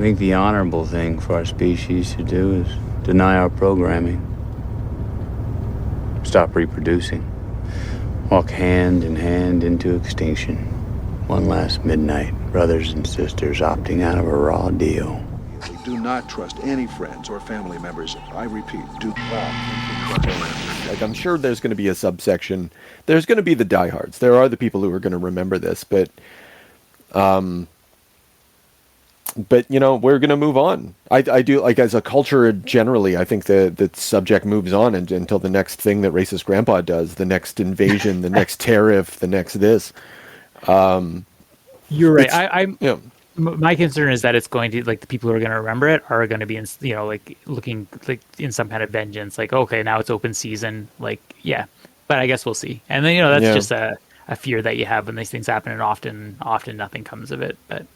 think the honorable thing for our species to do is deny our programming. Stop reproducing. Walk hand in hand into extinction. One last midnight, brothers and sisters opting out of a raw deal. Do not trust any friends or family members. I repeat, do not trust. Like, I'm sure there's going to be a subsection. There's going to be the diehards. There are the people who are going to remember this, but you know, we're going to move on. I do, like, as a culture generally, I think the subject moves on until the next thing that racist grandpa does, the next invasion, the next tariff, the next this. You're right. I'm. Yeah. My concern is that it's going to, like, the people who are going to remember it are going to be in, you know, like, looking like in some kind of vengeance, like, okay, now it's open season, like, yeah. But I guess we'll see. And then, you know, that's just a fear that you have when these things happen, and often nothing comes of it. But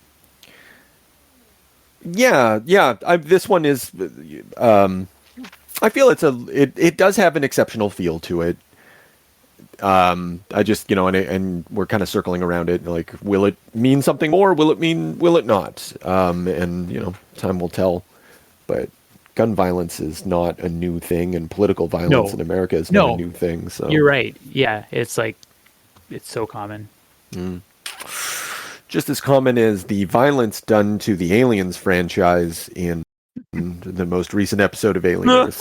yeah. This one is, I feel it does have an exceptional feel to it. I just, you know, and we're kind of circling around it. Like, will it mean something more? Will it not? And, you know, time will tell. But gun violence is not a new thing, and political violence in America is not a new thing. So you're right. Yeah, it's like, it's so common. Just as common as the violence done to the Aliens franchise in the most recent episode of Aliens.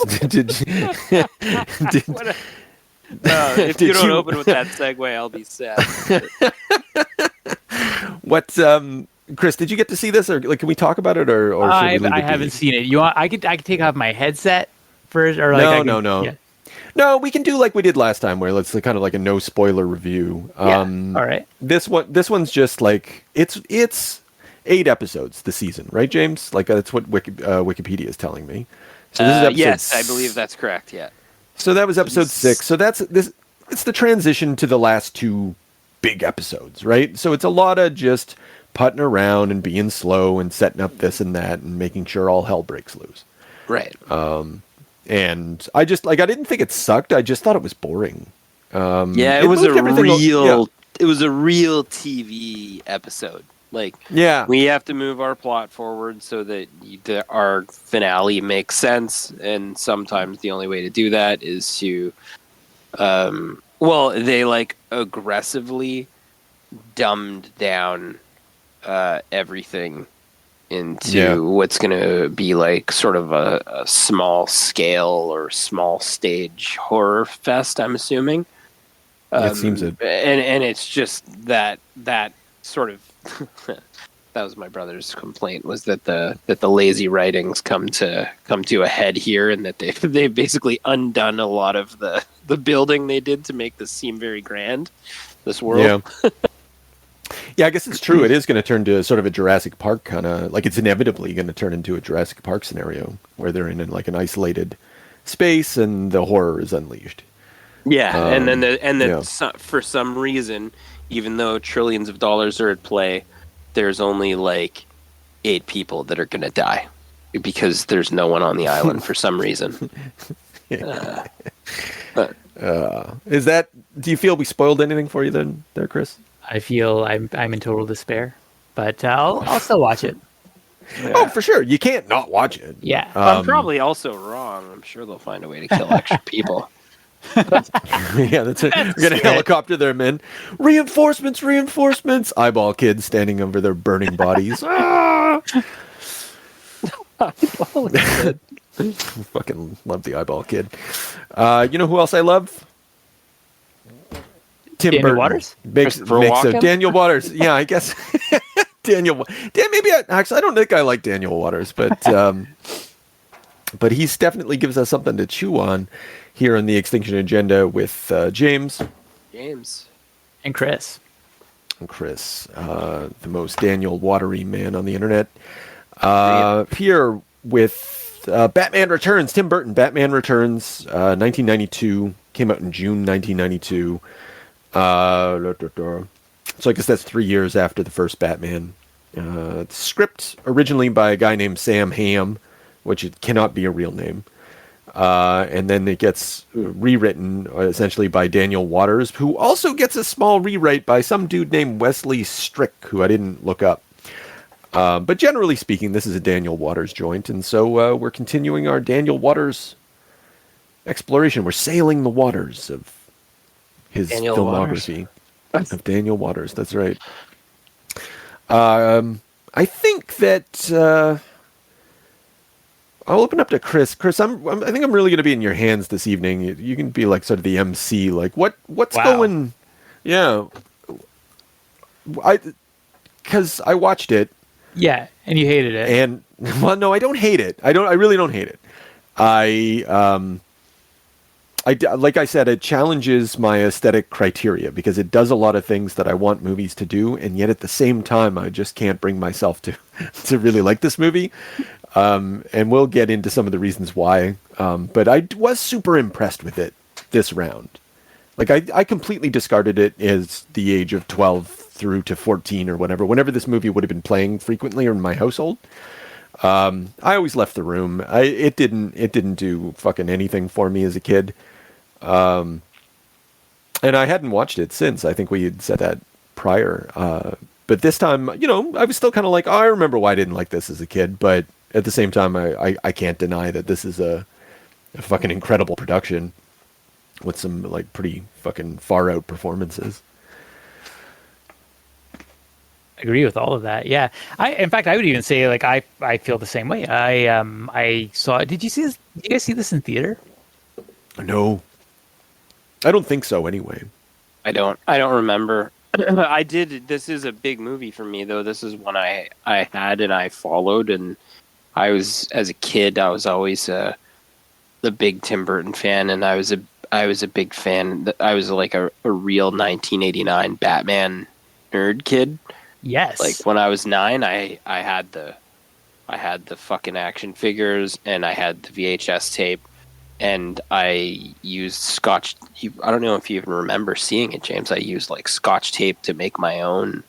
If you don't open with that segue, I'll be sad. What, Chris? Did you get to see this, or like, can we talk about it, or should we leave it? I haven't seen it. You want? I could take off my headset first, or like no. Yeah. No, we can do like we did last time, where it's kind of like a no spoiler review. All right. This one's just like it's 8 episodes this season, right, James? Like, that's what Wikipedia is telling me. So this is episode yes, I believe that's correct. Yeah. So that was episode 6. So that's this. It's the transition to the last 2 big episodes, right? So it's a lot of just putting around and being slow and setting up this and that and making sure all hell breaks loose. Right. And I just, like, I didn't think it sucked. I just thought it was boring. It was a real TV episode. Like, we have to move our plot forward so that our finale makes sense, and sometimes the only way to do that is to, they like aggressively dumbed down everything into what's going to be like sort of a small scale or small stage horror fest, I'm assuming. It seems it. And it's just that sort of that was my brother's complaint, was that the lazy writings come to a head here, and that they've basically undone a lot of the building they did to make this seem very grand, this world. Yeah, I guess it's true. It is going to turn to sort of a Jurassic Park kind of, like, it's inevitably going to turn into a Jurassic Park scenario where they're in like an isolated space and the horror is unleashed. Yeah, and then for some reason, even though trillions of dollars are at play, there's only like 8 people that are going to die because there's no one on the island for some reason. Is that? Do you feel we spoiled anything for you then, there, Chris? I feel I'm in total despair, but I'll still watch it. Yeah. Oh, for sure. You can't not watch it. Yeah. I'm probably also wrong. I'm sure they'll find a way to kill extra people. Yeah, that's it. We're going to helicopter their men. Reinforcements. Eyeball kids standing over their burning bodies. Eyeball kid. Fucking love the eyeball kid. You know who else I love? Daniel Burton. Waters? Daniel Waters. Yeah, I guess. Maybe actually, I don't think I like Daniel Waters, but he's definitely gives us something to chew on here on the Extinction Agenda with James. And Chris. The most Daniel Watery man on the internet. Here with Batman Returns, Tim Burton. Batman Returns, 1992. Came out in June 1992. So I guess that's 3 years after the first Batman. Script originally by a guy named Sam Hamm, which it cannot be a real name. And then it gets rewritten essentially by Daniel Waters, who also gets a small rewrite by some dude named Wesley Strick, who I didn't look up. But generally speaking, this is a Daniel Waters joint, and so we're continuing our Daniel Waters exploration. We're sailing the waters of his Daniel filmography. Of Daniel Waters, that's right. I think that I'll open up to Chris. Chris, I think I'm really going to be in your hands this evening. You can be like sort of the MC. Like, what's going? Yeah, because I watched it. Yeah, and you hated it. And well, no, I don't hate it. I really don't hate it. Like I said, it challenges my aesthetic criteria because it does a lot of things that I want movies to do, and yet at the same time, I just can't bring myself to really like this movie. And we'll get into some of the reasons why. But I was super impressed with it this round. Like I completely discarded it as the age of 12 through to 14 or whenever this movie would have been playing frequently in my household. I always left the room. It didn't do fucking anything for me as a kid. And I hadn't watched it since. I think we had said that prior. But this time, I was still kind of like, I remember why I didn't like this as a kid. But at the same time, I can't deny that this is a fucking incredible production with some like pretty fucking far out performances. I agree with all of that. Yeah, in fact, I would even say like I feel the same way. I saw. Did you see this? Did you guys see this in theater? No, I don't think so. Anyway, I don't remember. I did. This is a big movie for me, though. This is one I had and I followed, and I was as a kid. I was always the big Tim Burton fan, and I was a big fan. I was like a real 1989 Batman nerd kid. Yes. Like when I was 9, I had the fucking action figures and I had the VHS tape and I used Scotch. I don't know if you even remember seeing it, James. I used like Scotch tape to make my own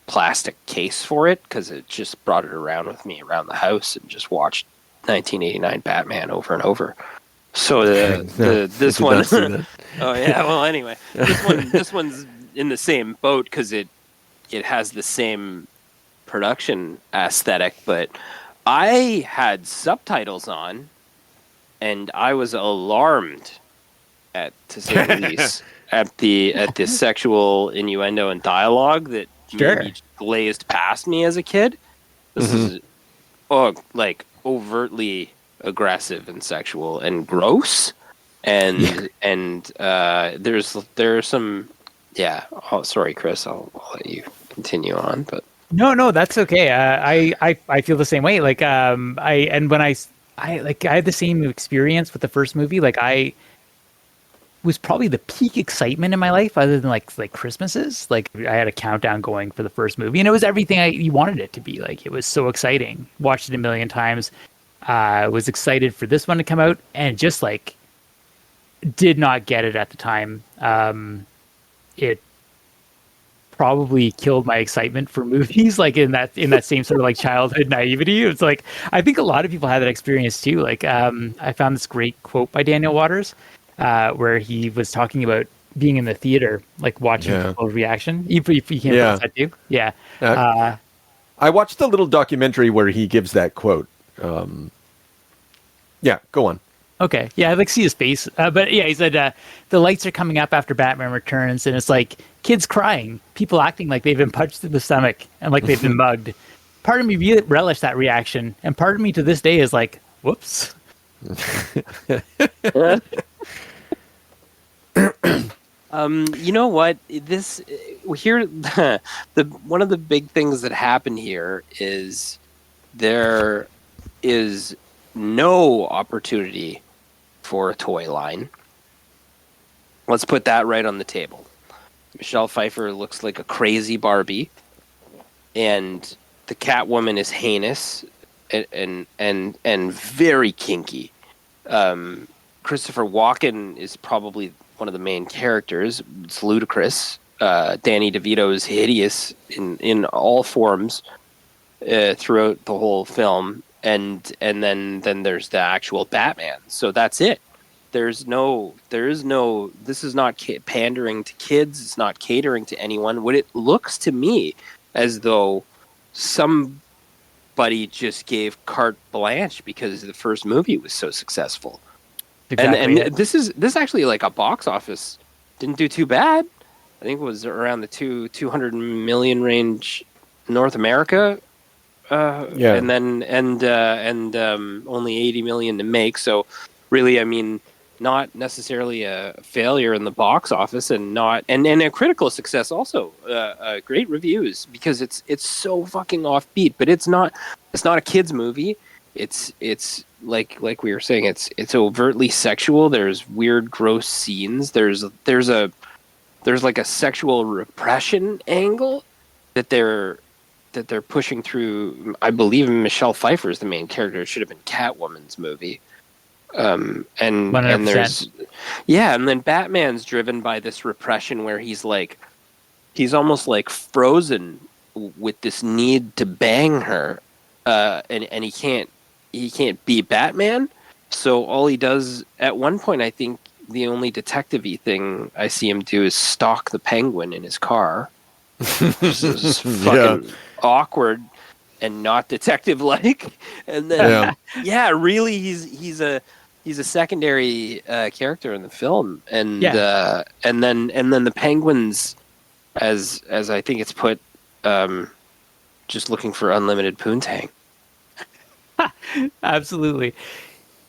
plastic case for it because it just brought it around with me around the house and just watched 1989 Batman over and over. So this one. Oh yeah. Well, anyway, this one's in the same boat because it has the same production aesthetic, but I had subtitles on, and I was alarmed to say the least, at the sexual innuendo and dialogue that maybe glazed past me as a kid. This is like overtly aggressive and sexual and gross, and there's some. Yeah. Oh, sorry, Chris. I'll let you continue on, but no, that's okay. I feel the same way. Like I had the same experience with the first movie. Like I was probably the peak excitement in my life, other than like Christmases. Like I had a countdown going for the first movie, and it was everything you wanted it to be. Like it was so exciting. Watched it a million times. Was excited for this one to come out, and just like did not get it at the time. It probably killed my excitement for movies, like in that same sort of like childhood naivety. It's like I think a lot of people had that experience too. Like I found this great quote by Daniel Waters where he was talking about being in the theater, like watching people's reaction. You came across that too? Yeah. I watched the little documentary where he gives that quote. Yeah, go on. Okay, yeah, I'd like to see his face. But yeah, he said the lights are coming up after Batman Returns, and it's like kids crying, people acting like they've been punched in the stomach and like they've been mugged. Part of me really relished that reaction, and part of me to this day is like, whoops. You know what? This here, the one of the big things that happened here is there is no opportunity for a toy line. Let's put that right on the table. Michelle Pfeiffer looks like a crazy Barbie, and the Catwoman is heinous and very kinky. Christopher Walken is probably one of the main characters. It's ludicrous. Danny DeVito is hideous in all forms throughout the whole film. And then there's the actual Batman. So that's it. There is no, this is not pandering to kids. It's not catering to anyone. What it looks to me as though somebody just gave carte blanche because the first movie was so successful. Exactly. And this is actually like a box office didn't do too bad. I think it was around the 200 million range North America. And then only 80 million to make. So really, I mean, not necessarily a failure in the box office, and a critical success also. Great reviews because it's so fucking offbeat, but it's not a kids movie. It's like we were saying, it's overtly sexual. There's weird, gross scenes. There's like a sexual repression angle that they're pushing through. I believe Michelle Pfeiffer is the main character. It should have been Catwoman's movie. And 100%. And then Batman's driven by this repression where he's almost like frozen with this need to bang her, and he can't be Batman. So all he does at one point, I think the only detective-y thing I see him do is stalk the Penguin in his car. This is fucking awkward and not detective-like. And then really he's a secondary character in the film, and then the Penguins, as I think it's put, just looking for unlimited poontang. Absolutely.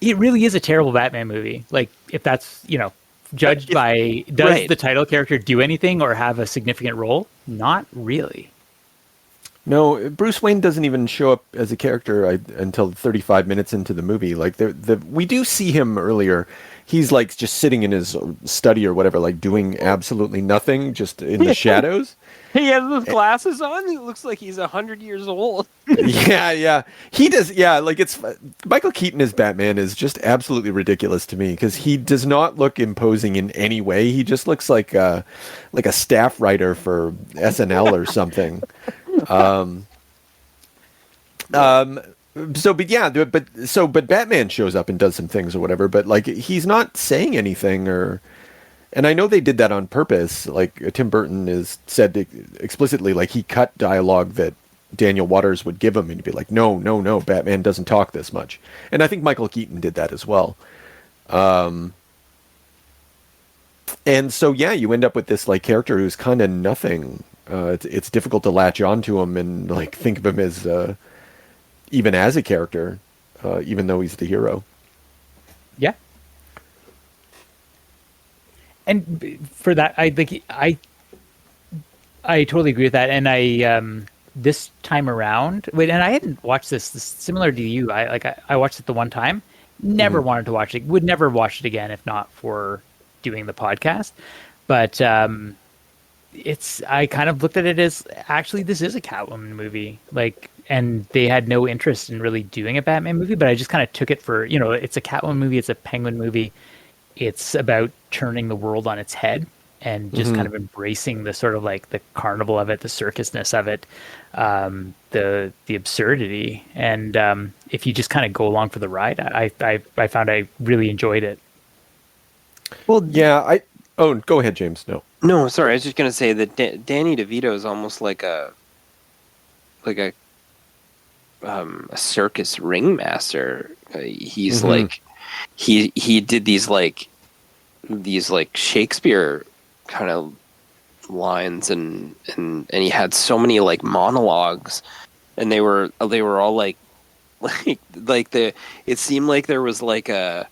It really is a terrible Batman movie. Like, if that's, judged by, does the title character do anything or have a significant role? Not really. No, Bruce Wayne doesn't even show up as a character until 35 minutes into the movie. Like, we do see him earlier. He's like just sitting in his study or whatever, like doing absolutely nothing, just in the shadows. He has those glasses on. He looks like he's 100 years old. Yeah. He does. Yeah, like it's Michael Keaton as Batman is just absolutely ridiculous to me because he does not look imposing in any way. He just looks like a staff writer for SNL or something. But Batman shows up and does some things or whatever, but like he's not saying anything and I know they did that on purpose. Like Tim Burton is said explicitly, like he cut dialogue that Daniel Waters would give him and he'd be like, no, Batman doesn't talk this much. And I think Michael Keaton did that as well. And so, you end up with this like character who's kind of nothing. It's difficult to latch onto him and like think of him as even as a character, even though he's the hero. Yeah. And for that, I think I totally agree with that. And I this time around, and I hadn't watched this similar to you. I watched it the one time, never wanted to watch it. Would never watch it again if not for doing the podcast. But I kind of looked at it as actually this is a Catwoman movie. Like, and they had no interest in really doing a Batman movie, but I just kind of took it for, it's a Catwoman movie, it's a Penguin movie. It's about turning the world on its head and just kind of embracing the sort of like the carnival of it, the circusness of it, the absurdity. And if you just kind of go along for the ride, I found I really enjoyed it. Well, yeah, go ahead, James. No, sorry. I was just gonna say that Danny DeVito is almost like a circus ringmaster. He's like he did these Shakespeare kind of lines and he had so many like monologues, and they were all like it seemed like there was like a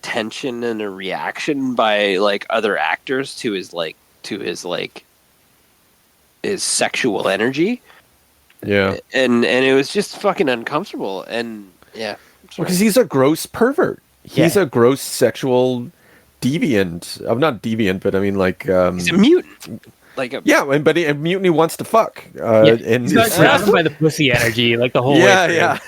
tension and a reaction by like other actors to his sexual energy. Yeah. And it was just fucking uncomfortable. And because he's a gross pervert. He's a gross sexual deviant. I'm not deviant, but I mean like he's a mutant. But a mutant who wants to fuck. And he's not surrounded by the pussy energy like the whole way. Yeah.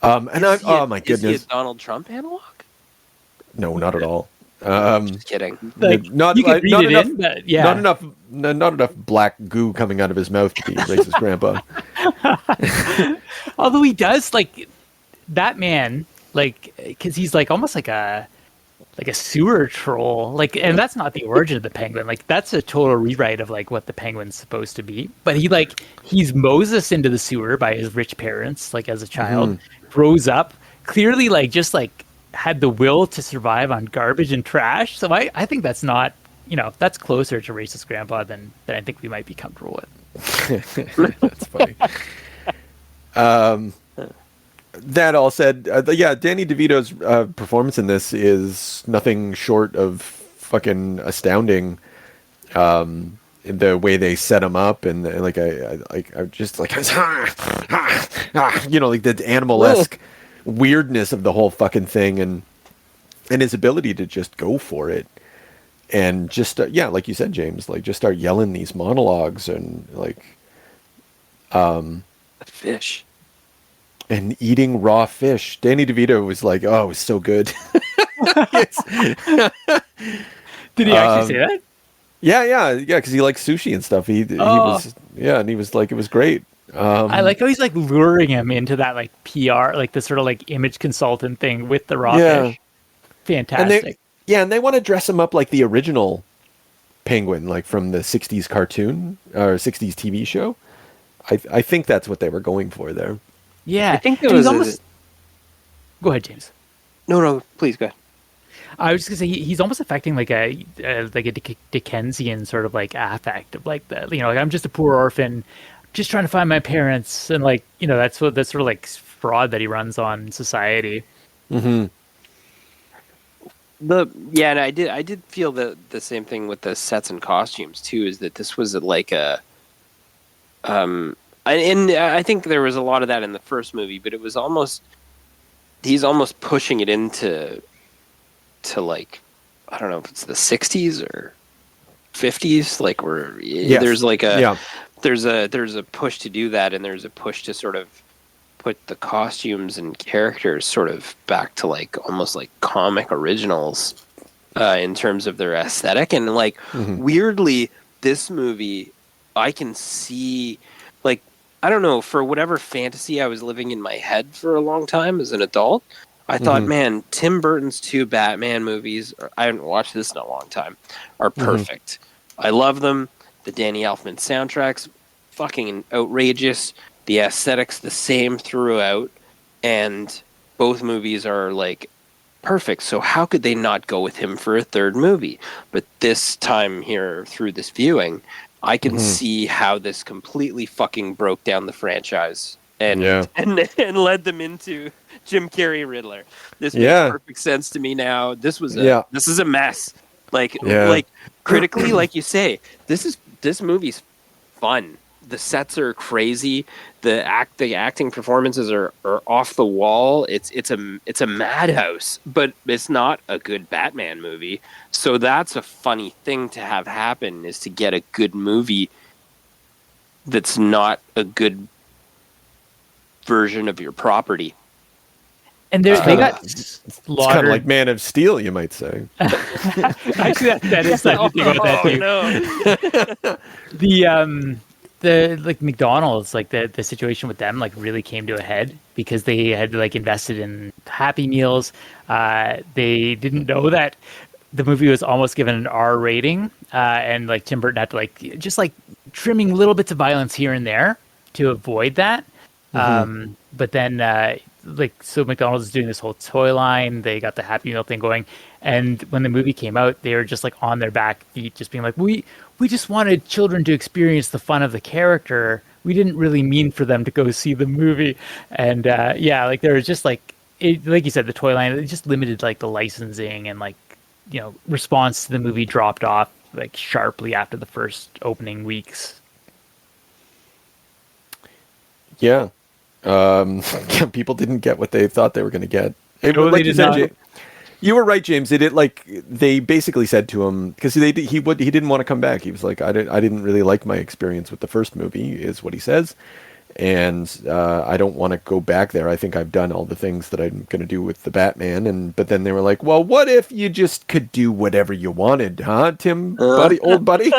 Oh my goodness! Is he a Donald Trump analog? No, not at all. Just kidding. Not enough black goo coming out of his mouth to be racist grandpa. Although he does like Batman, like because he's like almost like a a sewer troll. Like, and that's not the origin of the penguin. Like, that's a total rewrite of like what the penguin's supposed to be. But he's Moses into the sewer by his rich parents, like as a child, grows up, clearly like just like had the will to survive on garbage and trash. So I think that's not, that's closer to racist grandpa than I think we might be comfortable with. That's funny. That all said, yeah, Danny DeVito's performance in this is nothing short of fucking astounding. In the way they set him up, and like I just like like the animal-esque weirdness of the whole fucking thing, and his ability to just go for it, and just like you said, James, like just start yelling these monologues and like fish. And eating raw fish. Danny DeVito was like, "Oh, it was so good." Did he actually say that? Yeah, because he likes sushi and stuff. He was, and he was like, it was great. I like how he's like luring him into that like PR, like the sort of like image consultant thing with the raw fish. Fantastic. And they want to dress him up like the original penguin, like from the '60s cartoon or '60s TV show. I think that's what they were going for there. Yeah, I think it was almost. Go ahead, James. No, please go ahead. I was just gonna say he's almost affecting like a Dickensian sort of like affect of like the like I'm just a poor orphan, just trying to find my parents, and like that's sort of like fraud that he runs on society. Mm-hmm. And I did feel the same thing with the sets and costumes too. Is that this was like a and I think there was a lot of that in the first movie, but it was he's almost pushing it into like, I don't know if it's the 60s or 50s, like where there's like there's a push to do that, and there's a push to sort of put the costumes and characters sort of back to like almost like comic originals in terms of their aesthetic. And like weirdly, this movie I can see, like, I don't know, for whatever fantasy I was living in my head for a long time as an adult, I thought, man, Tim Burton's 2 Batman movies, I haven't watched this in a long time, are perfect. I love them. The Danny Elfman soundtrack's fucking outrageous. The aesthetics the same throughout. And both movies are, like, perfect. So how could they not go with him for a third movie? But this time here, through this viewing, I can see how this completely fucking broke down the franchise and led them into Jim Carrey Riddler. This makes perfect sense to me now. This was this is a mess. Like critically, like you say, this movie's fun. The sets are crazy. The acting performances are off the wall. It's a madhouse, but it's not a good Batman movie. So that's a funny thing to have happen, is to get a good movie that's not a good version of your property. And they got it's kind of like Man of Steel, you might say. Actually, that is the thing about that too. No. The like McDonald's, like the situation with them like really came to a head because they had like invested in Happy Meals. They didn't know that the movie was almost given an R rating, and like Tim Burton had to like just like trimming little bits of violence here and there to avoid that. But then so McDonald's is doing this whole toy line. They got the Happy Meal thing going, and when the movie came out, they were just like on their back feet, just being like, we just wanted children to experience the fun of the character. We didn't really mean for them to go see the movie. And like there was just like like you said, the toy line, it just limited like the licensing, and like response to the movie dropped off like sharply after the first opening weeks. Yeah. People didn't get what they thought they were going to get. Totally did not. You were right, James. They basically said to him, because he didn't want to come back. He was like, I didn't really like my experience with the first movie, is what he says, and I don't want to go back there. I think I've done all the things that I'm going to do with the Batman. But then they were like, well, what if you just could do whatever you wanted, huh, Tim, old buddy?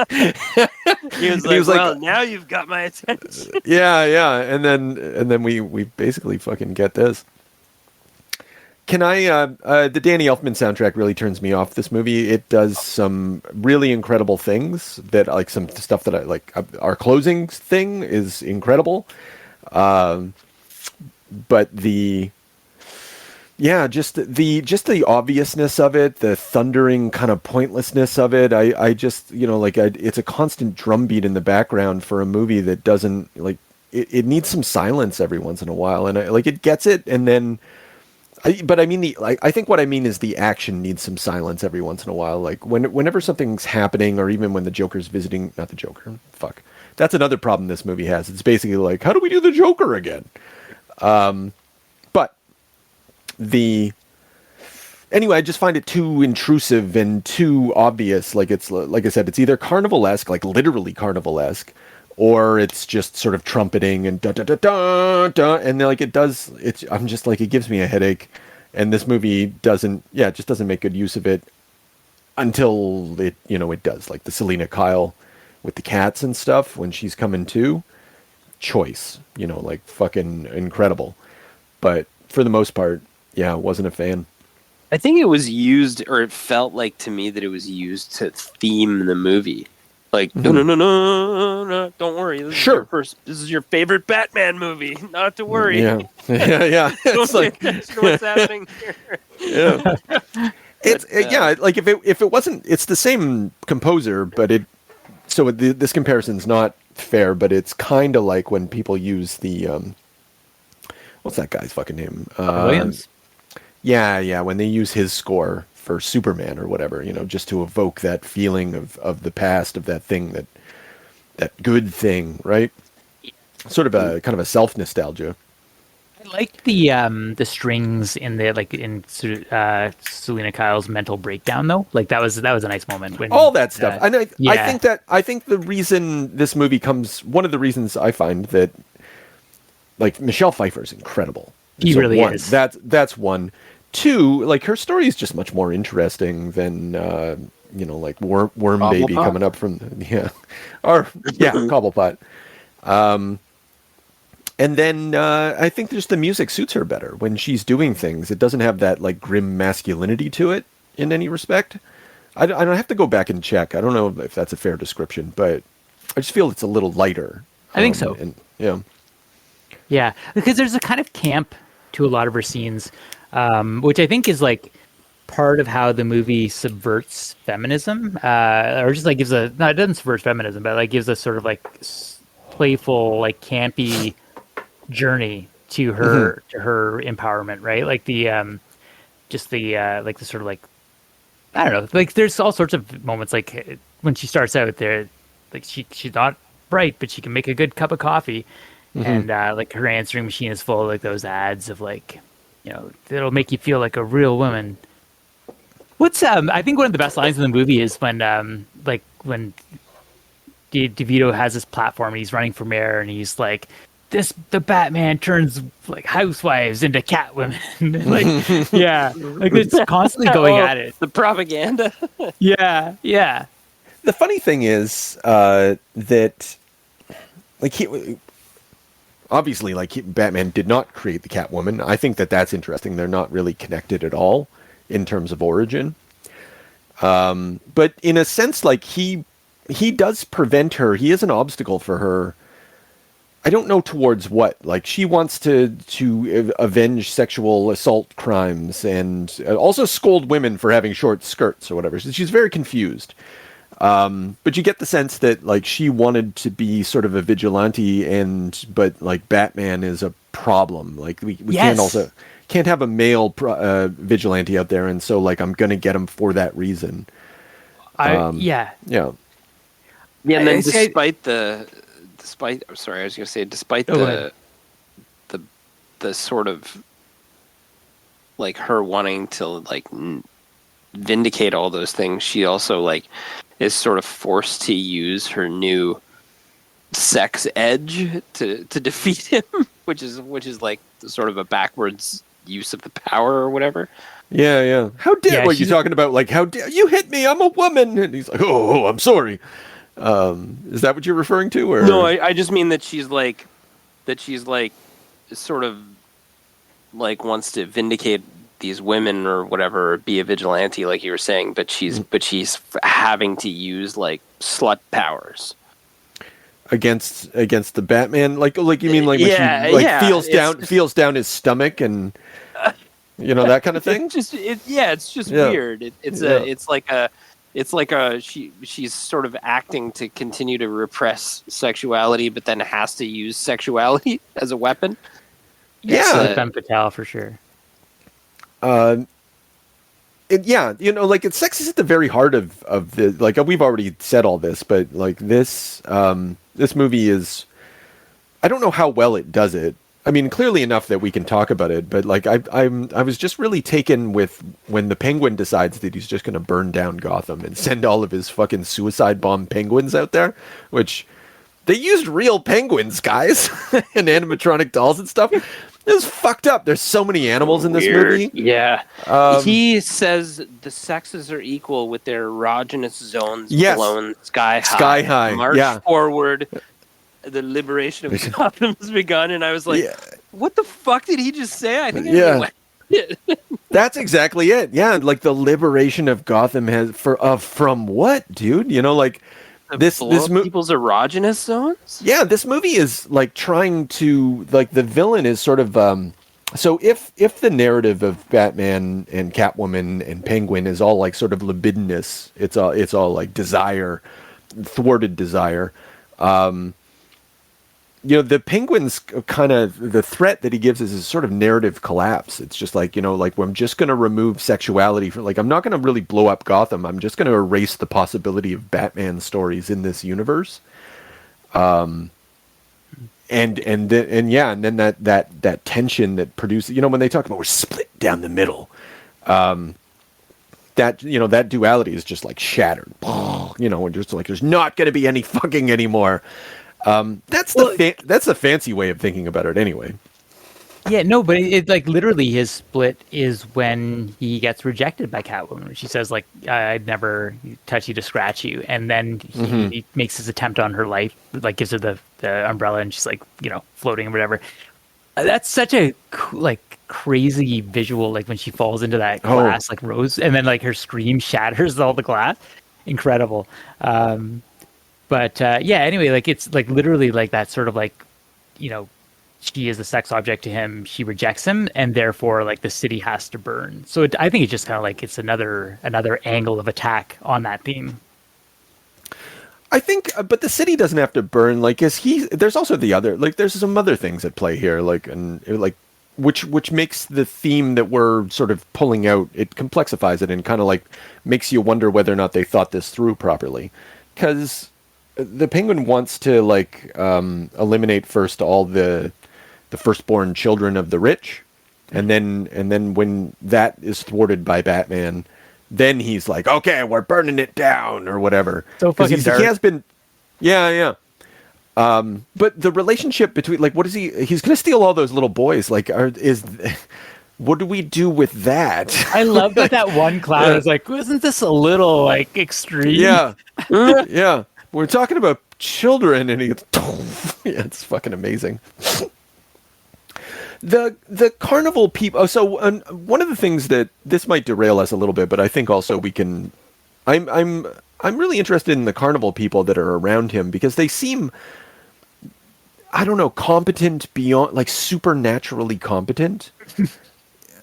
He was like, well, now you've got my attention. Yeah, and then we basically fucking get this. Can I? The Danny Elfman soundtrack really turns me off this movie. It does some really incredible things that, like, some stuff that I like. Our closing thing is incredible, but just the obviousness of it, the thundering kind of pointlessness of it. I just, it's a constant drumbeat in the background for a movie that doesn't like. It needs some silence every once in a while, and it gets it, and then. I think what I mean is the action needs some silence every once in a while. Like whenever something's happening, or even when the Joker's visiting, not the Joker. Fuck, that's another problem this movie has. It's basically like, how do we do the Joker again? But anyway, I just find it too intrusive and too obvious. Like it's like I said, it's either carnivalesque, like literally carnivalesque, or it's just sort of trumpeting and da da da da da, and like it does. I'm just like, it gives me a headache, and this movie doesn't. Yeah, it just doesn't make good use of it until it does. Like the Selena Kyle with the cats and stuff when she's coming to. Choice, like fucking incredible, but for the most part, yeah, wasn't a fan. I think it was used, or it felt like to me that it was used to theme the movie. Like, no, don't worry. This is your favorite Batman movie. Not to worry. Yeah. It's like, what's happening here. Yeah. Like if it wasn't, it's the same composer, but this comparison's not fair, but it's kind of like when people use the, what's that guy's fucking name? Williams? Yeah, when they use his score for Superman or whatever, just to evoke that feeling of the past, of that thing, that good thing, right? Sort of a kind of a self nostalgia. I like the strings in Selena Kyle's mental breakdown though. Like that was a nice moment when all that stuff. And yeah. I think the reason this movie comes, one of the reasons I find that, like, Michelle Pfeiffer's incredible. He really is. That's one. Two, like, her story is just much more interesting than like Worm Baby coming up from Cobblepot. And then I think just the music suits her better when she's doing things. It doesn't have that like grim masculinity to it in any respect. I don't have to go back and check. I don't know if that's a fair description, but I just feel it's a little lighter. I think so. And, yeah, because there's a kind of camp to a lot of her scenes. Which I think is like part of how the movie subverts feminism, or just like it doesn't subvert feminism, but like gives a sort of like playful, like campy journey to her empowerment, right? Like the like the sort of like, I don't know, like there's all sorts of moments like when she starts out there, like she's not bright, but she can make a good cup of coffee, and like her answering machine is full of like those ads of like, it'll make you feel like a real woman. What's I think one of the best lines in the movie is when DeVito has this platform and he's running for mayor and he's like, the Batman turns like housewives into Catwomen. Like, yeah, like it's constantly going at it. The propaganda. Yeah. The funny thing is that, like, obviously, like, Batman did not create the Catwoman. I think that's interesting. They're not really connected at all in terms of origin. But in a sense, like, he does prevent her. He is an obstacle for her. I don't know towards what. Like, she wants to avenge sexual assault crimes and also scold women for having short skirts or whatever. So she's very confused. But you get the sense that, like, she wanted to be sort of a vigilante, but like Batman is a problem. Like we can't have a male vigilante out there, and so like I'm gonna get him for that reason. Yeah. And then despite the sort of like her wanting to like vindicate all those things, she also like is sort of forced to use her new sex edge to defeat him, which is like sort of a backwards use of the power or whatever. Yeah. How dare what you talking about? Like, how dare you hit me? I'm a woman. And he's like, oh, I'm sorry. Is that what you're referring to? Or no, I just mean that she's like sort of like wants to vindicate these women or whatever be a vigilante, like you were saying, but she's having to use like slut powers against the Batman. Like you mean like when Yeah, she like yeah, feels down his stomach and that kind of thing. It's just Yeah. weird. It's like she's sort of acting to continue to repress sexuality, but then has to use sexuality as a weapon. Yeah. It's femme fatale for sure. Sex is at the very heart of the, like, we've already said all this, but like this movie is, I don't know how well it does it. I mean, clearly enough that we can talk about it, but like I was just really taken with when the Penguin decides that he's just going to burn down Gotham and send all of his fucking suicide bomb penguins out there, which they used real penguins, guys, and animatronic dolls and stuff. It was fucked up. There's so many animals in this movie. Yeah. He says the sexes are equal with their erogenous zones blown sky high. Sky high. March forward. The liberation of Gotham has begun, and I was like, what the fuck did he just say? I think That's exactly it. Yeah, like the liberation of Gotham has from what, dude? Like this people's erogenous zones? Yeah, this movie is like trying to, like, the villain is sort of so if the narrative of Batman and Catwoman and Penguin is all like sort of libidinous, it's all like desire, thwarted desire. The Penguin's kind of, the threat that he gives is sort of narrative collapse. It's just like, like, I'm just going to remove sexuality from, like, I'm not going to really blow up Gotham. I'm just going to erase the possibility of Batman stories in this universe. And then that tension that produces, when they talk about we're split down the middle, that duality is just like shattered, and just like, there's not going to be any fucking anymore. That's a fancy way of thinking about it anyway. Yeah, no, but it like literally his split is when he gets rejected by Catwoman. She says like, I'd never touch you to scratch you. And then he makes his attempt on her life, like gives her the umbrella and she's like, floating or whatever. That's such a crazy visual, like when she falls into that glass, like rose, and then like her scream shatters all the glass. Incredible. Anyway, like it's like literally like that sort of like, she is a sex object to him. She rejects him, and therefore like the city has to burn. So I think it's just kind of like it's another angle of attack on that theme. I think, but the city doesn't have to burn. Like, there's also the other, like, there's some other things at play here, like, and like, which makes the theme that we're sort of pulling out, it complexifies it and kind of like makes you wonder whether or not they thought this through properly, because the Penguin wants to like eliminate first all the firstborn children of the rich, and then when that is thwarted by Batman, then he's like, okay, we're burning it down or whatever. So fucking dark. He has been, yeah. But the relationship between, like, what is he's going to steal all those little boys. Like, what do we do with that? I love that one clown is like, isn't this a little like extreme? Yeah. Yeah. We're talking about children, and he gets, yeah, it's fucking amazing. The carnival people. Oh, so one of the things that this might derail us a little bit, but I think also we can. I'm really interested in the carnival people that are around him, because they seem, I don't know, competent beyond, like, supernaturally competent.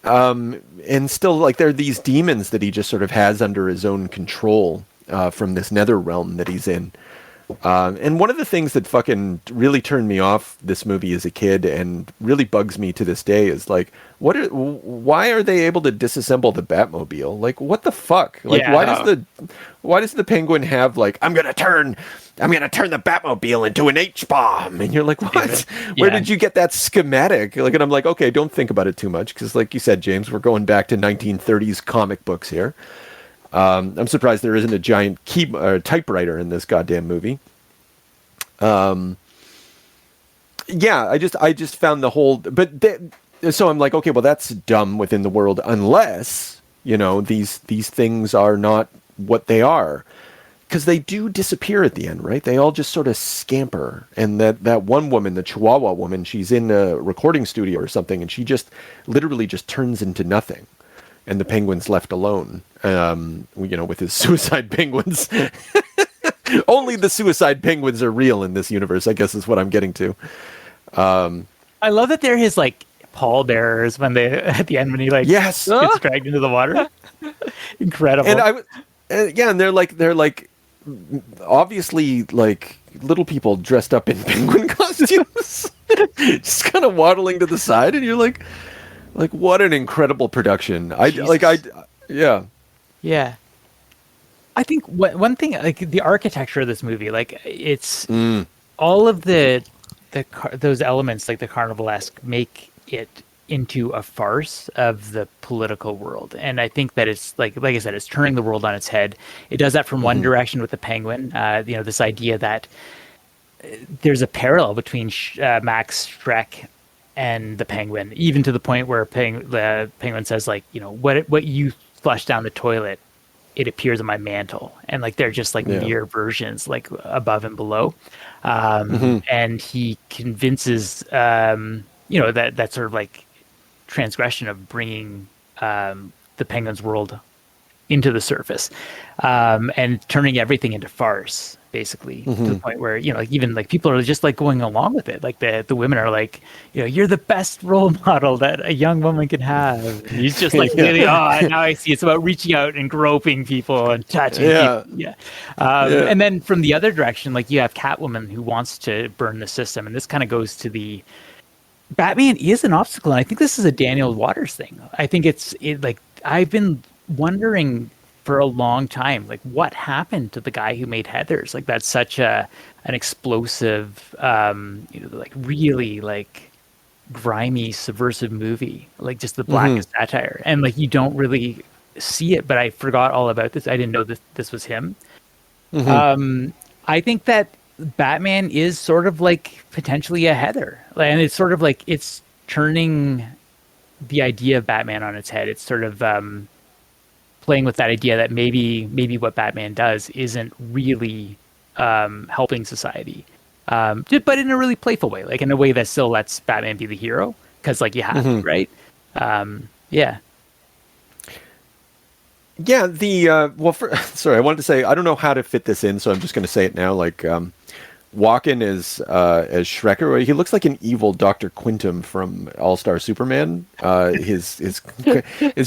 And still, like, there are these demons that he just sort of has under his own control from this nether realm that he's in. And one of the things that fucking really turned me off this movie as a kid and really bugs me to this day is like, why are they able to disassemble the Batmobile? Like, what the fuck? Like, why does the Penguin have like, I'm gonna turn the Batmobile into an H-bomb, and you're like, what? Where did you get that schematic? Like, and I'm like, okay, don't think about it too much, because like you said, James, we're going back to 1930s comic books here. I'm surprised there isn't a giant typewriter in this goddamn movie. Yeah, I just found the whole, so I'm like, okay, well, that's dumb within the world, unless, these things are not what they are, because they do disappear at the end, right? They all just sort of scamper, and that one woman, the Chihuahua woman, she's in a recording studio or something, and she just literally just turns into nothing. and the Penguin's left alone, with his suicide penguins. Only the suicide penguins are real in this universe, I guess is what I'm getting to. I love that they're his like pallbearers when they at the end when he like Yes. gets dragged into the water. Incredible. And they're like obviously like little people dressed up in penguin costumes, just kind of waddling to the side, and you're like what an incredible production. Yeah. I think one thing, like the architecture of this movie, like it's all of those elements, like the carnivalesque, make it into a farce of the political world. And I think that it's like I said, it's turning the world on its head. It does that from one direction with the Penguin, this idea that there's a parallel between Max, Shrek, and the Penguin, even to the point where the Penguin says, like, what you flush down the toilet, it appears on my mantle, and like they're just like mere versions, like above and below. And he convinces that sort of like transgression of bringing the Penguin's world into the surface, and turning everything into farce, basically, to the point where even like people are just like going along with it. Like the women are like, you're the best role model that a young woman can have. And he's just like, really, now I see it's about reaching out and groping people and touching people. And then from the other direction, like you have Catwoman who wants to burn the system, and this kind of goes to the Batman is an obstacle, and I think this is a Daniel Waters thing. I think like I've been wondering for a long time, like what happened to the guy who made Heathers? Like that's such an explosive, like really like grimy, subversive movie, like just the blackest satire, and like you don't really see it. But I forgot all about this. I didn't know that this was him. I think that Batman is sort of like potentially a Heather, and it's sort of like it's turning the idea of Batman on its head. It's sort of playing with that idea that maybe what Batman does isn't really helping society, but in a really playful way, like in a way that still lets Batman be the hero, because like you have to, right? Sorry, I wanted to say I don't know how to fit this in, so I'm just going to say it now. Like Walken as Shrekker, he looks like an evil Dr. Quintum from All-Star Superman. His it's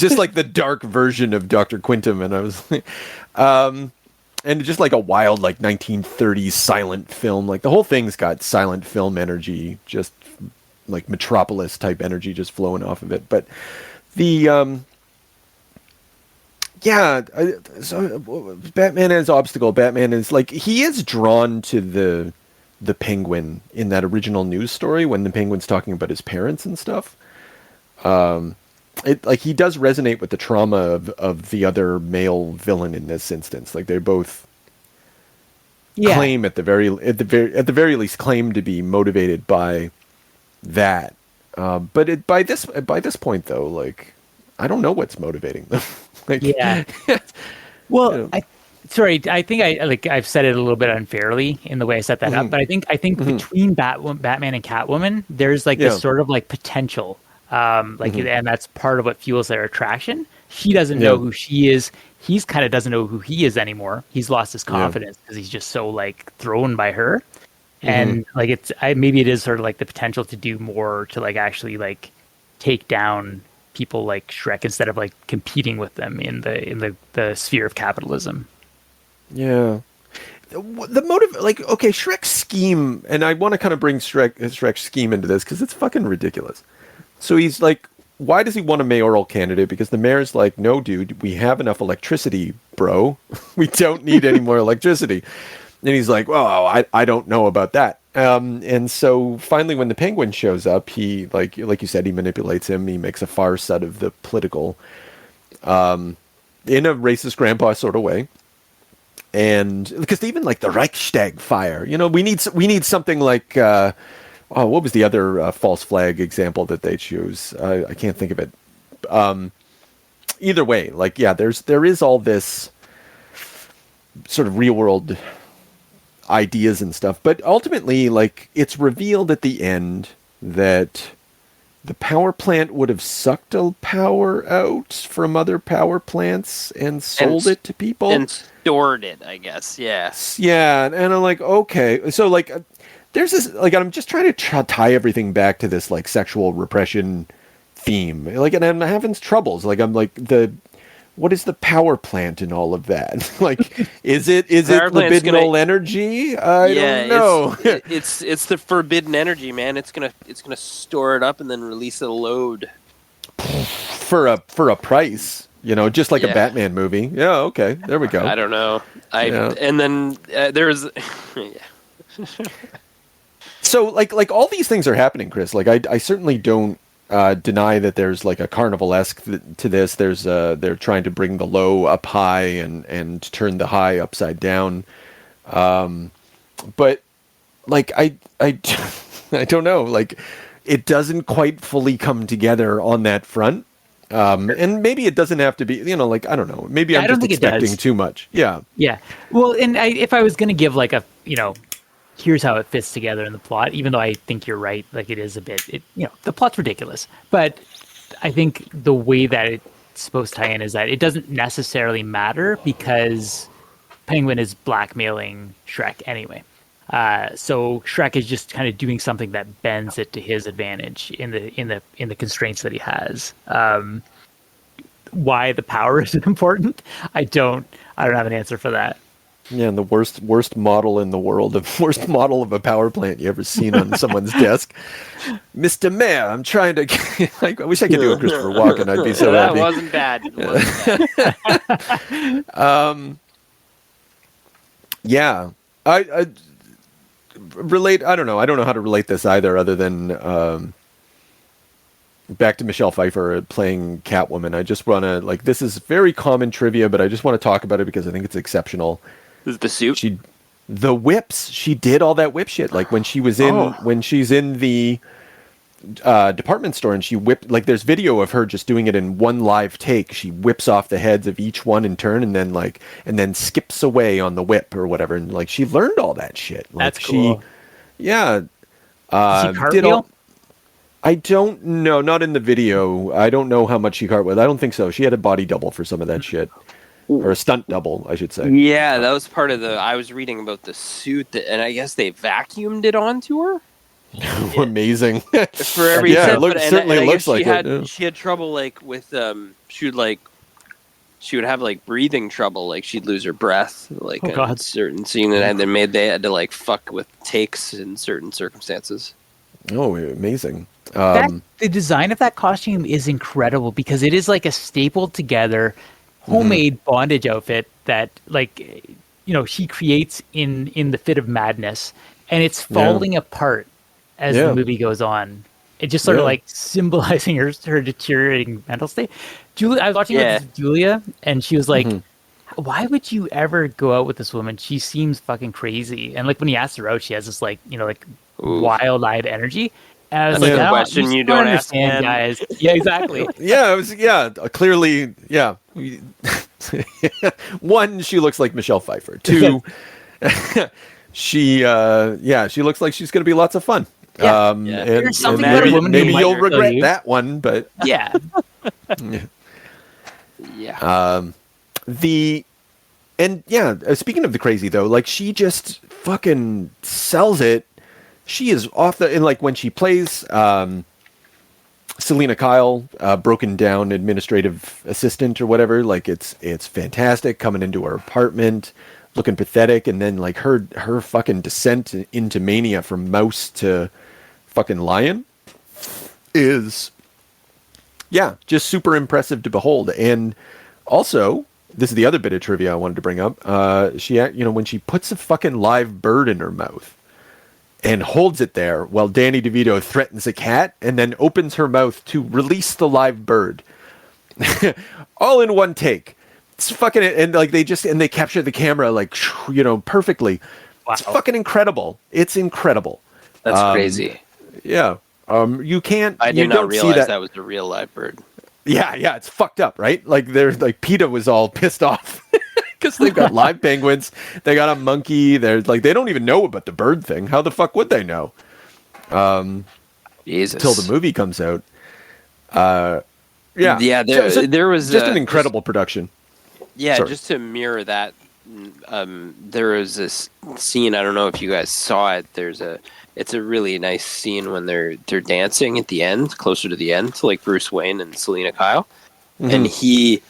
just like the dark version of Dr. Quintum, and I was and just like a wild like 1930s silent film. Like the whole thing's got silent film energy, just like Metropolis type energy just flowing off of it. But the so Batman as obstacle. Batman is like, he is drawn to the Penguin in that original news story when the Penguin's talking about his parents and stuff. It like he does resonate with the trauma of the other male villain in this instance. Like they both claim at the very least claim to be motivated by that. But by this point though, like I don't know what's motivating them. Like, well, I think I've said it a little bit unfairly in the way I set that up, but I think between Batman and Catwoman, there's like this sort of like potential, and that's part of what fuels their attraction. She doesn't know who she is. He's kind of doesn't know who he is anymore. He's lost his confidence because he's just so like thrown by her, and like maybe it is sort of like the potential to do more to like actually like take down people like Shrek instead of like competing with them in the sphere of capitalism. Yeah. The motive, like, okay, Shrek's scheme, and I want to kind of bring Shrek's scheme into this because it's fucking ridiculous. So he's like, why does he want a mayoral candidate? Because the mayor's like, no, dude, we have enough electricity, bro. We don't need any more electricity. And he's like, well, I don't know about that. And so finally, when the Penguin shows up, he like you said, he manipulates him. He makes a farce out of the political, in a racist grandpa sort of way. And because even like the Reichstag fire, we need something like, what was the other false flag example that they choose? I can't think of it. Either way, like, there is all this sort of real world ideas and stuff, but ultimately, like, it's revealed at the end that the power plant would have sucked a power out from other power plants and sold it to people and stored it, I guess. Yeah. Yeah, and I'm like, okay, so like, there's this like I'm just trying to tie everything back to this like sexual repression theme, like, and I'm having troubles. Like, I'm like what is the power plant in all of that? Like, is it libidinal energy? I don't know. It's the forbidden energy, man. It's gonna store it up and then release a load for a price. You know, just like a Batman movie. Yeah, okay, there we go. I don't know. And then there's yeah. So like all these things are happening, Chris. Like I certainly don't deny that there's like a carnival-esque to this. There's they're trying to bring the low up high and turn the high upside down. But like I don't know. Like it doesn't quite fully come together on that front. And maybe it doesn't have to be, you know, like, I don't know. Maybe I'm just expecting too much. Yeah. Yeah. Well, and if I was going to give like a, you know, here's how it fits together in the plot, even though I think you're right, like it is a bit, you know, the plot's ridiculous. But I think the way that it's supposed to tie in is that it doesn't necessarily matter because Penguin is blackmailing Shrek anyway. So Shrek is just kind of doing something that bends it to his advantage in the constraints that he has. Why the power is important, I don't have an answer for that. Yeah, and the worst model in the world, the worst model of a power plant you ever seen on someone's desk. Mr. Mayor, I'm trying to. I wish I could do a Christopher Walken. I'd be so happy. That wasn't bad. It wasn't bad. Yeah, I relate. I don't know. I don't know how to relate this either, other than back to Michelle Pfeiffer playing Catwoman. I just want to like. This is very common trivia, but I just want to talk about it because I think it's exceptional. Is the suit? The whips. She did all that whip shit. Like when she was when she's in the department store and she whipped. Like there's video of her just doing it in one live take. She whips off the heads of each one in turn, and then skips away on the whip or whatever. And like she learned all that shit. Like, that's cool. Yeah. Did she cartwheel? I don't know. Not in the video. I don't know how much she cartwheeled. I don't think so. She had a body double for some of that shit. Or a stunt double, I should say. Yeah, that was part of the... I was reading about the suit, and I guess they vacuumed it onto her? Amazing. For every yeah, step, certainly looks like it. Yeah. She had trouble, like, with... she would have, like, breathing trouble. Like, she'd lose her breath, like, in a certain scene. And then they had to, like, fuck with takes in certain circumstances. Oh, amazing. The design of that costume is incredible because it is like a stapled together homemade bondage outfit that, like, you know, she creates in the fit of madness, and it's falling apart as the movie goes on. It just sort of like symbolizing her deteriorating mental state. I was watching with Julia, and she was like, why would you ever go out with this woman? She seems fucking crazy. And like when he asked her out, she has this like, you know, like wild-eyed energy. And I was like, a question you don't understand, guys. Yeah, exactly. Yeah, it was. Yeah, clearly. Yeah. One, she looks like Michelle Pfeiffer. Two, she looks like she's going to be lots of fun. Yeah. And something about a woman maybe you'll regret that one, but yeah. Speaking of the crazy though, like she just fucking sells it. She is off the, and like when she plays Selena Kyle, broken down administrative assistant or whatever, like it's fantastic, coming into her apartment looking pathetic, and then like her fucking descent into mania from mouse to fucking lion is just super impressive to behold. And also, this is the other bit of trivia I wanted to bring up. She, you know, when she puts a fucking live bird in her mouth and holds it there while Danny DeVito threatens a cat and then opens her mouth to release the live bird. All in one take. It's fucking, and like they capture the camera like, you know, perfectly. Wow. It's fucking incredible. It's incredible. That's crazy. Yeah. You can't, I you did not don't realize see that was a real live bird. Yeah, it's fucked up, right? Like there's like PETA was all pissed off. Because they've got live penguins, they got a monkey. They're like, they don't even know about the bird thing. How the fuck would they know? Jesus. till the movie comes out. Yeah, Yeah, there was just an incredible production. Yeah, Sorry. just to mirror that, there was this scene. I don't know if you guys saw it. It's a really nice scene when they're dancing at the end, closer to the end, like Bruce Wayne and Selena Kyle, and he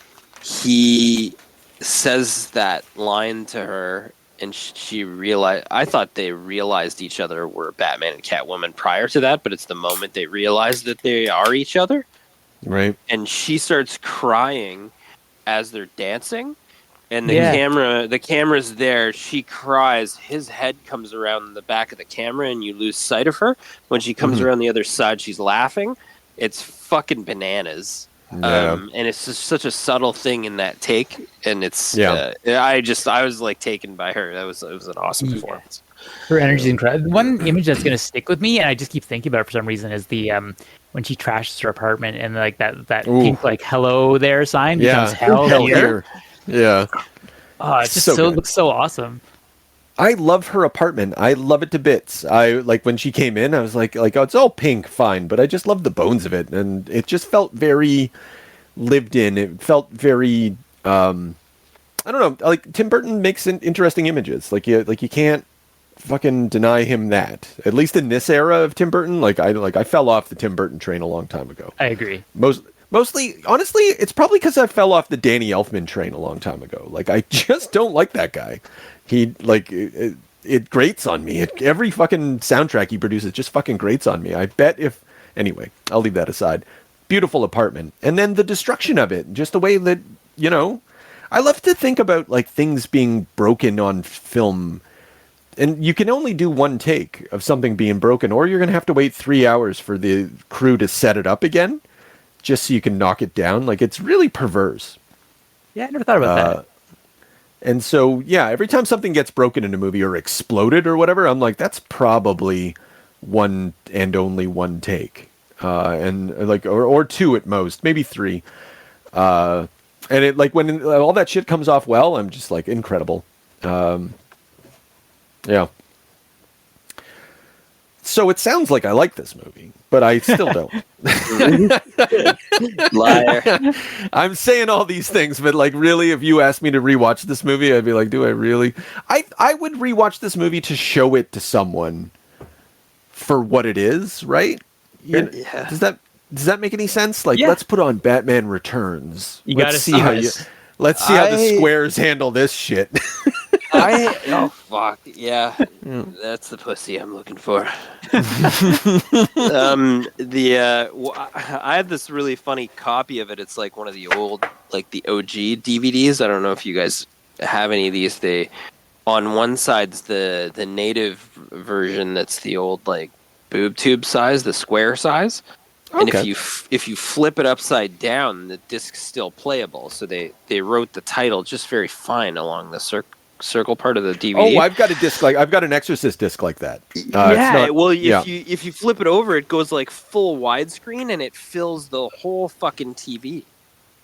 says that line to her, and she realized. I thought they realized each other were Batman and Catwoman prior to that, but it's the moment they realize that they are each other, Right. and she starts crying as they're dancing, and the camera's there. She cries. His head comes around the back of the camera, and you lose sight of her. When she comes around the other side, she's laughing. It's fucking bananas. Yeah. And it's just such a subtle thing in that take, and it's I was like taken by her. It was an awesome performance. Her energy is incredible. One image that's going to stick with me, and I just keep thinking about it for some reason, is the when she trashes her apartment and like that pink like hello there sign becomes hell here. Yeah. Oh, it's just looks so awesome. I love her apartment. I love it to bits. I like when she came in, I was like, oh, it's all pink, fine, but I just love the bones of it, and it just felt very lived in. It felt very, I don't know. Like Tim Burton makes interesting images. Like you can't fucking deny him that. At least in this era of Tim Burton, I fell off the Tim Burton train a long time ago. I agree. Mostly, honestly, it's probably because I fell off the Danny Elfman train a long time ago. Like, I just don't like that guy. He, like, it grates on me. Every fucking soundtrack he produces just fucking grates on me. I bet if... Anyway, I'll leave that aside. Beautiful apartment. And then the destruction of it. Just the way that, I love to think about, like, things being broken on film. And you can only do one take of something being broken, or you're going to have to wait 3 hours for the crew to set it up again, just so you can knock it down. Like, it's really perverse. Yeah, I never thought about that. And so, yeah, every time something gets broken in a movie or exploded or whatever, I'm like, that's probably one and only one take. And like, or two at most, maybe three. And it, like, when all that shit comes off well, I'm just like, incredible. Yeah. So it sounds like I like this movie, but I still don't. Liar. I'm saying all these things, but like, really, if you asked me to rewatch this movie, I'd be like, do I really? I would rewatch this movie to show it to someone for what it is, right? Yeah. Does that make any sense? Like, let's put on Batman Returns. Let's see how the squares handle this shit. Oh fuck yeah, that's the pussy I'm looking for. I have this really funny copy of it. It's like one of the old, like the OG DVDs. I don't know if you guys have any of these. They, on one side's the native version. That's the old like boob tube size, the square size. And if you flip it upside down, the disc's still playable. So they wrote the title just very fine along the circle part of the DVD. Oh, I've got a disc I've got an Exorcist disc like that. If you flip it over, it goes like full widescreen and it fills the whole fucking TV.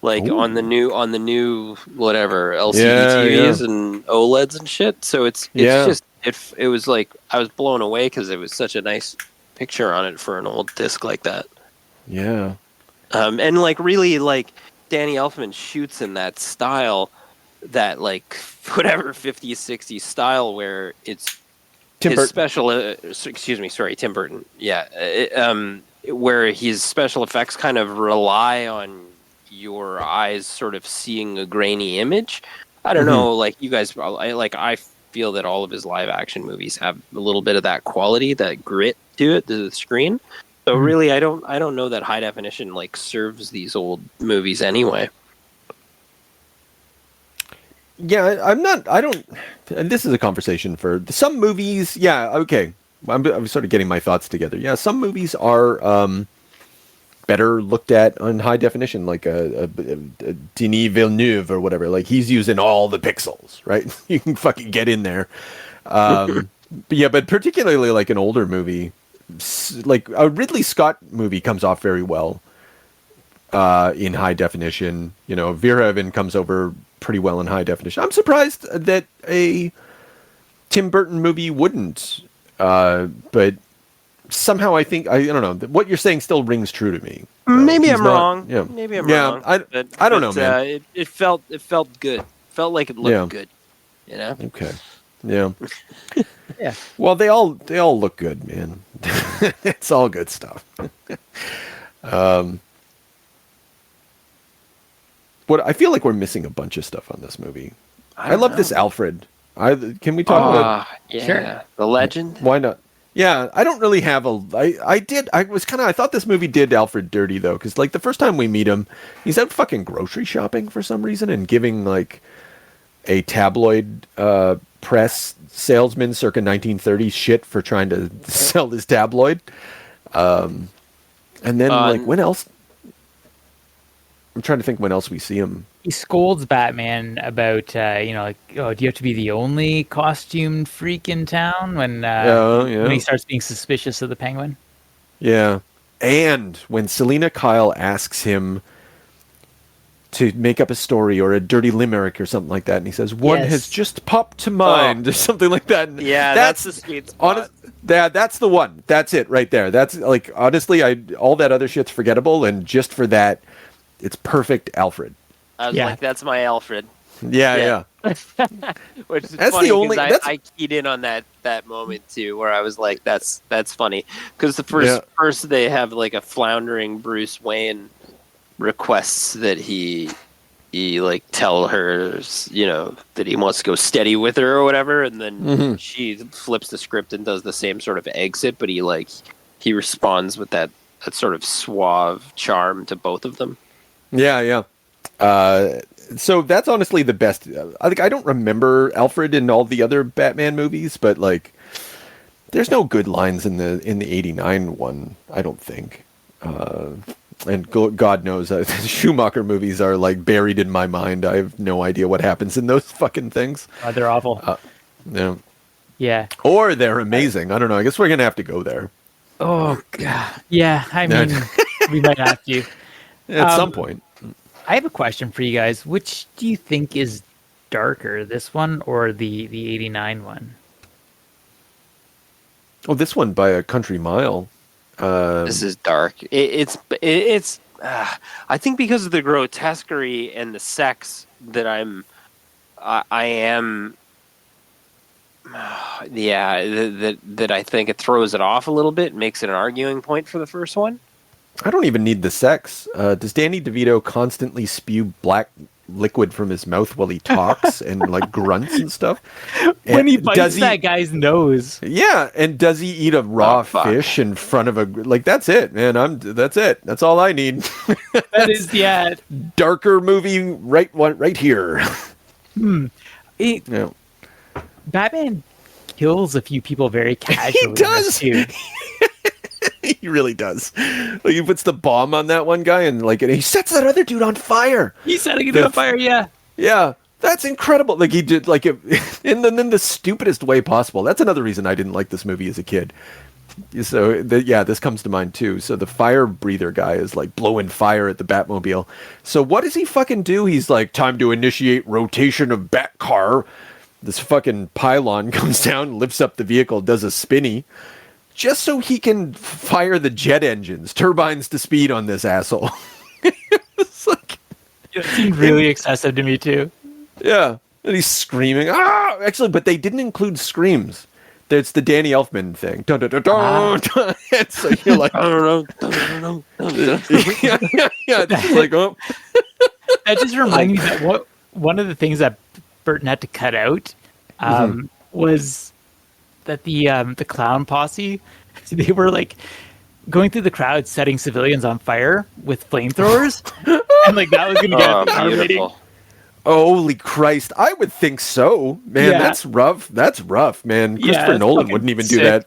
Like on the new whatever LCD TVs and OLEDs and shit. So it's just it was like I was blown away because it was such a nice picture on it for an old disc like that. Yeah. And like really like Danny Elfman shoots in that style, that like whatever 50s 60s style where it's Tim Burton. Tim Burton. Yeah. Where his special effects kind of rely on your eyes sort of seeing a grainy image. I don't know, like you guys, I feel that all of his live action movies have a little bit of that quality, that grit to it, to the screen. So really, I don't know that high definition like serves these old movies anyway. Yeah, I don't. And this is a conversation for some movies. Yeah, okay. I'm sort of getting my thoughts together. Yeah, some movies are better looked at on high definition, like a Denis Villeneuve or whatever. Like he's using all the pixels, right? You can fucking get in there. But particularly like an older movie, like a Ridley Scott movie comes off very well in high definition. Verhoeven comes over pretty well in high definition. I'm surprised that a Tim Burton movie wouldn't, but somehow I think I don't know what you're saying still rings true to me. Maybe He's I'm not- wrong. Yeah, Maybe I'm yeah, wrong. I don't know, man. It felt good. Felt like it looked Yeah. good. You know. Okay. Yeah. Yeah. Well, they all look good, man. It's all good stuff. What I feel like we're missing a bunch of stuff on this movie. I don't love know. this Alfred. Can we talk about Yeah. Sure. The legend. why not? Yeah, I don't really have a. I thought this movie did Alfred dirty though, because like the first time we meet him, he's out fucking grocery shopping for some reason and giving like a tabloid press salesman circa 1930s shit for trying to sell this tabloid. And then like when else? I'm trying to think when else we see him. He scolds Batman about, like, oh, do you have to be the only costumed freak in town when he starts being suspicious of the Penguin? Yeah. And when Selena Kyle asks him to make up a story or a dirty limerick or something like that, and he says, one Yes. has just popped to mind, or something like that. Yeah, that's the sweet spot. That's the one. That's it right there. That's like, honestly, all that other shit's forgettable, and just for that, it's perfect Alfred. I was Yeah. like, that's my Alfred. Yeah. Which is That's funny the only- because that's- I keyed in on that moment too, where I was like, that's funny. Because first they have like a floundering Bruce Wayne requests that he like tell her, that he wants to go steady with her or whatever, and then she flips the script and does the same sort of exit, but he responds with that sort of suave charm to both of them. Yeah. So that's honestly the best. I don't remember Alfred in all the other Batman movies, but like, there's no good lines in the '89 one. I don't think. And God knows, the Schumacher movies are like buried in my mind. I have no idea what happens in those fucking things. They're awful. Yeah. Yeah. Or they're amazing. I don't know. I guess we're gonna have to go there Oh, God. Yeah, I mean, we might have to. at some point. I have a question for you guys. Which do you think is darker, this one or the 89 one? Oh, this one by a country mile. This is dark. It's I think because of the grotesquerie and the sex that I am. That I think it throws it off a little bit, makes it an arguing point for the first one. I don't even need the sex. Does Danny DeVito constantly spew black liquid from his mouth while he talks and like grunts and stuff? When he And bites that guy's nose. Yeah, and does he eat a raw fish in front of a like? That's it, man. That's it. That's all I need. That is, yeah. Darker movie, right here. Yeah. Batman kills a few people very casually. He does. Too. He really does. Like, he puts the bomb on that one guy, and like, and he sets that other dude on fire. He's setting it on fire, yeah. Yeah, that's incredible. Like, he did like in the stupidest way possible. That's another reason I didn't like this movie as a kid. So this comes to mind too. So the fire breather guy is like blowing fire at the Batmobile. So what does he fucking do? He's like, time to initiate rotation of Batcar. This fucking pylon comes down, lifts up the vehicle, does a spinny, just so he can fire the jet engines, turbines to speed on this asshole. It's like, It seemed really excessive to me too. yeah, and he's screaming. Ah, actually, but they didn't include screams. It's the Danny Elfman thing. Dun, dun, dun, dun, dun. And so you're like, I don't know. Yeah. It's just like, oh. That just reminded me that one of the things that Burton had to cut out was that the clown posse, they were like going through the crowd setting civilians on fire with flamethrowers, and like that was going to get the R rating. Beautiful. Holy Christ! I would think so, man. Yeah. That's rough. That's rough, man. Yeah, Christopher it's Nolan fucking wouldn't even do sick.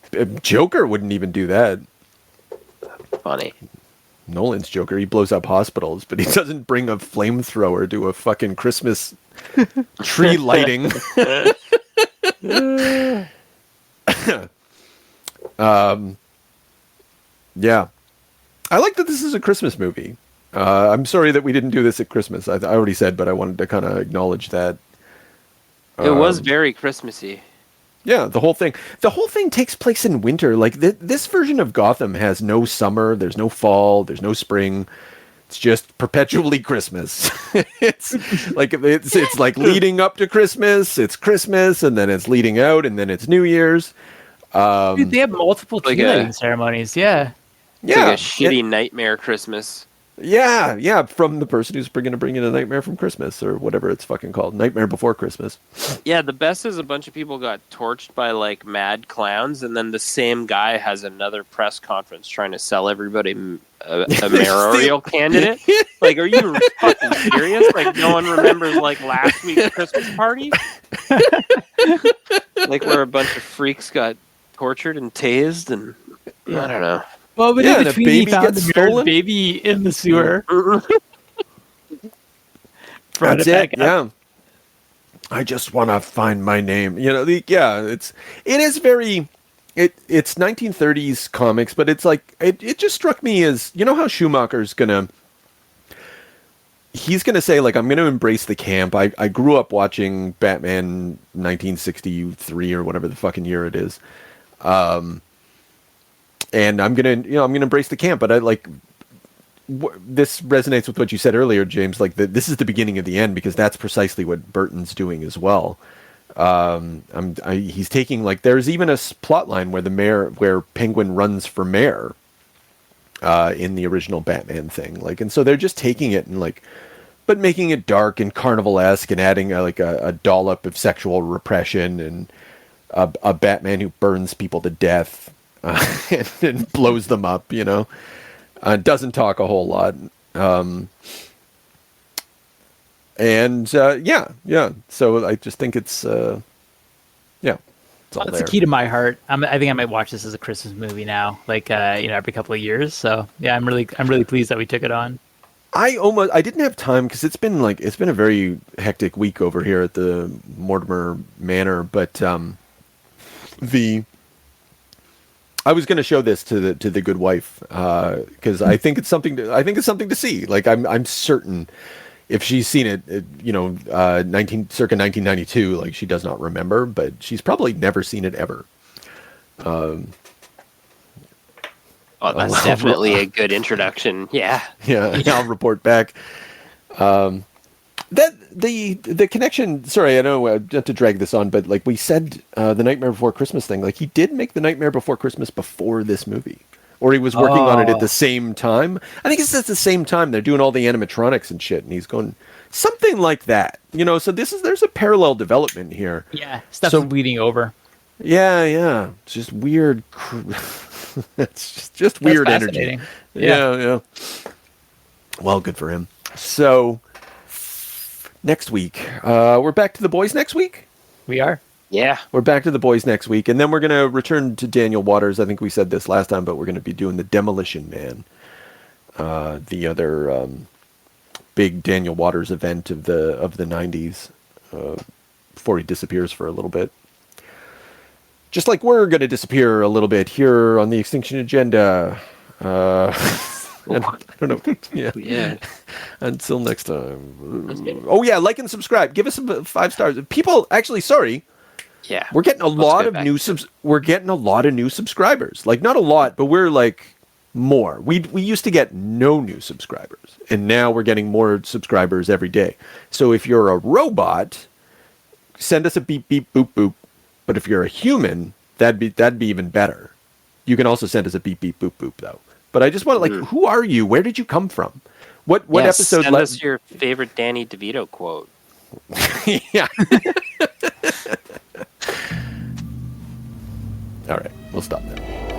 that. Joker wouldn't even do that. Funny. Nolan's Joker, he blows up hospitals, but he doesn't bring a flamethrower to a fucking Christmas tree lighting. Yeah. I like that this is a Christmas movie. I'm sorry that we didn't do this at Christmas. I already said, but I wanted to kind of acknowledge that. It was very Christmassy. Yeah, the whole thing takes place in winter. Like this version of Gotham has no summer, there's no fall, there's no spring. It's just perpetually Christmas. it's like leading up to Christmas, it's Christmas, and then it's leading out, and then it's New Year's. Dude, they have multiple tree lighting ceremonies. Yeah. It's like a shitty nightmare Christmas. Yeah, from the person who's going to bring in A Nightmare from Christmas, or whatever it's fucking called, Nightmare Before Christmas. Yeah, the best is a bunch of people got torched by like mad clowns, and then the same guy has another press conference trying to sell everybody a mayoral candidate. Like, are you fucking serious? Like, no one remembers like last week's Christmas party, like where a bunch of freaks got tortured and tased, and I don't know. Well, but in between, he found the stolen baby in the sewer. That's it. Yeah. I just want to find my name. You know, it is very, it's 1930s comics, but it's like, it just struck me as, you know how Schumacher's he's going to say, like, I'm going to embrace the camp. I grew up watching Batman 1963 or whatever the fucking year it is. And I'm gonna embrace the camp, but I like this resonates with what you said earlier, James. Like this is the beginning of the end, because that's precisely what Burton's doing as well. He's taking, like, there's even a plot line where Penguin runs for mayor in the original Batman thing, like, and so they're just taking it and like, but making it dark and carnival-esque and adding a dollop of sexual repression and a Batman who burns people to death. And blows them up, you know. Doesn't talk a whole lot. Yeah. So I just think it's all That's there. the key to my heart. I think I might watch this as a Christmas movie now, like every couple of years. So yeah, I'm really pleased that we took it on. I didn't have time because it's been a very hectic week over here at the Mortimer Manor, but I was going to show this to the good wife because I think it's something to see. Like I'm certain if she's seen it, circa 1992, like she does not remember, but she's probably never seen it ever. Oh, that's definitely a good introduction. Yeah. I'll report back. That the connection. Sorry, I know not to drag this on, but like we said, the Nightmare Before Christmas thing. Like he did make the Nightmare Before Christmas before this movie, or he was working on it at the same time. I think it's at the same time they're doing all the animatronics and shit, and he's going something like that. You know, so there's a parallel development here. Yeah, stuff is bleeding over. Yeah. It's just weird. It's just weird energy. Yeah. Well, good for him. So. Next week, we're back to The Boys next week? We are. Yeah. We're back to The Boys next week, and then we're going to return to Daniel Waters. I think we said this last time, but we're going to be doing The Demolition Man, the other big Daniel Waters event of the 90s, before he disappears for a little bit. Just like we're going to disappear a little bit here on the Extinction Agenda. I don't know. Yeah. Until next time. Oh yeah, like and subscribe. Give us some 5 stars. People, actually, sorry. Yeah. We're getting a lot of new subscribers. Like not a lot, but we're like more. We used to get no new subscribers, and now we're getting more subscribers every day. So if you're a robot, send us a beep beep boop boop. But if you're a human, that'd be even better. You can also send us a beep beep boop boop though. But I just want to, like, who are you? Where did you come from? What episode? Send us your favorite Danny DeVito quote. Yeah. All right, we'll stop there.